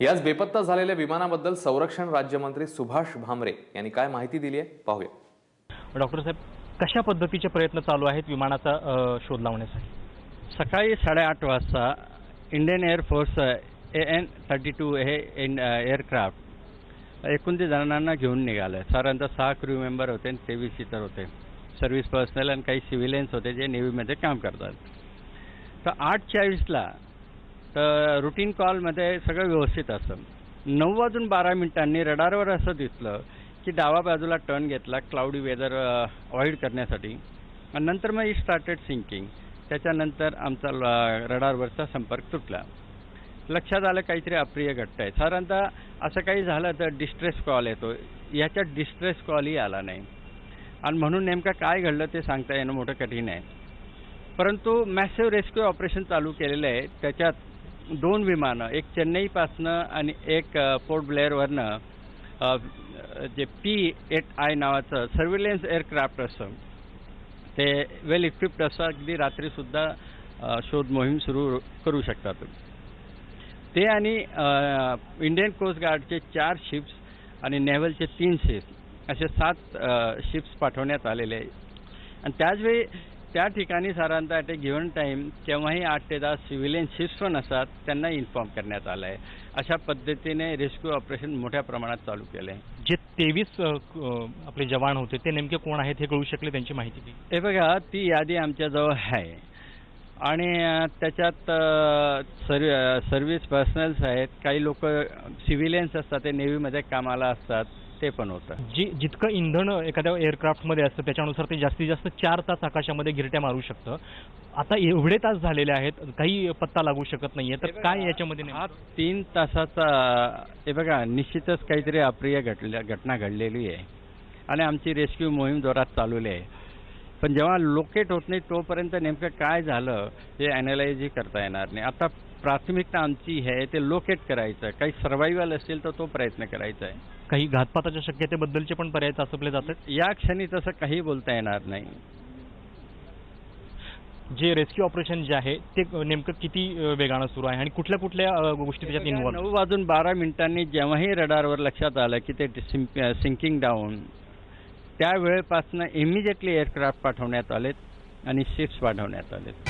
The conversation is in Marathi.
याच बेपत्ता झालेल्या विमानाबद्दल संरक्षण राज्यमंत्री सुभाष भामरे यांनी काय माहिती दिली आहे पाहूया. डॉक्टर साहेब, कशा पद्धतीचे प्रयत्न चालू आहेत विमानाचा शोध लावण्यासाठी? सकाळी 8:30 वाजता इंडियन एअरफोर्स AN-32 हे एअरक्राफ्ट 29 जणांना घेऊन निघालं. साधारणतः 6 क्रू मेंबर होते आणि 23 सीटर होते. सर्व्हिस पर्सनल आणि काही सिव्हिलियन्स होते जे नेव्हीमध्ये काम करतात. तर 8:40ला तर रुटीन कॉलमध्ये सगळं व्यवस्थित असतं. 9:12 रडारवर असं दिसलं की डावा बाजूला टर्न घेतला क्लाउडी वेदर अवॉइड करण्यासाठी आणि नंतर मग इट स्टार्टेड सिंकिंग. त्याच्यानंतर आमचा रडारवरचा संपर्क तुटला. लक्षात आलं काहीतरी अप्रिय घटना आहे. साधारणतः असं काही झालं तर डिस्ट्रेस कॉल येतो. याच्यात डिस्ट्रेस कॉलही आला नाही आणि म्हणून नेमकं काय घडलं ते सांगता येणं मोठं कठीण आहे. परंतु मॅसिव्ह रेस्क्यू ऑपरेशन चालू केलेलं आहे. त्याच्यात 2 विमानं, एक चेन्नईपासनं आणि एक पोर्ट ब्लेअरवरनं जे P-8I नावाचं सर्व्हिलन्स एअरक्राफ्ट असतं ते वेल इक्विप्ड असं अगदी रात्रीसुद्धा शोध मोहीम सुरू करू शकतात. ते आणि इंडियन कोस्ट गार्डचे 4 शिप्स आणि नेव्हलचे 3 शिप्स असे 7 शिप्स पाठवण्यात आलेले आहे. आणि त्याचवेळी त्या ठिकाणी साधारणतः ॲट ए गिव्हन टाईम केव्हाही 8 ते 10 सिव्हिलियन शिप्स पण असतात त्यांना इन्फॉर्म करण्यात आलं आहे. अशा पद्धतीने रेस्क्यू ऑपरेशन मोठ्या प्रमाणात चालू केलं आहे. जे 23 आपले जवान होते ते नेमके कोण आहेत हे कळू शकले, त्यांची माहिती दिली? हे बघा, ती यादी आमच्याजवळ आहे आणि त्याच्यात सर्व्हिस पर्सनल्स आहेत, काही लोक सिव्हिलियन्स असतात, ते नेव्हीमध्ये कामाला असतात, ते पण होतं. जितकं इंधन एखाद्या एअरक्राफ्टमध्ये असतं त्याच्यानुसार ते जास्तीत जास्त 4 तास आकाशामध्ये गिरट्या मारू शकतं. आता एवढे तास झालेले आहेत, काही पत्ता लागू शकत नाहीये, तर काय याच्यामध्ये? हा 3 तासाचा हे बघा, निश्चितच काहीतरी अप्रिय घटना घडलेली आहे आणि आमची रेस्क्यू मोहीम जोरात चालवली आहे. पण जेव्हा लोकेट होत नाही तोपर्यंत नेमकं काय झालं हे ॲनालाइजही करता येणार नाही. आता प्राथमिकता आमची आहे ते लोकेट करायचं. काही सर्व्हायवल असेल तर तो प्रयत्न करायचा आहे. काही घातपाताच्या शक्यतेबद्दलचे पण पर्याय चाचपले जातात? या क्षणी तसं काही बोलता येणार नाही. जे रेस्क्यू ऑपरेशन जे आहे ते नेमकं किती वेगानं सुरू आहे आणि कुठल्या कुठल्या गोष्टी त्याच्यात इन्व्हॉल्व? 9:12 जेव्हाही रडारवर लक्षात आलं की ते सिंकिंग डाऊन, त्या वेळेपासून इमिजिएटली एअरक्राफ्ट पाठवण्यात आलेत आणि शिप्स पाठवण्यात आलेत.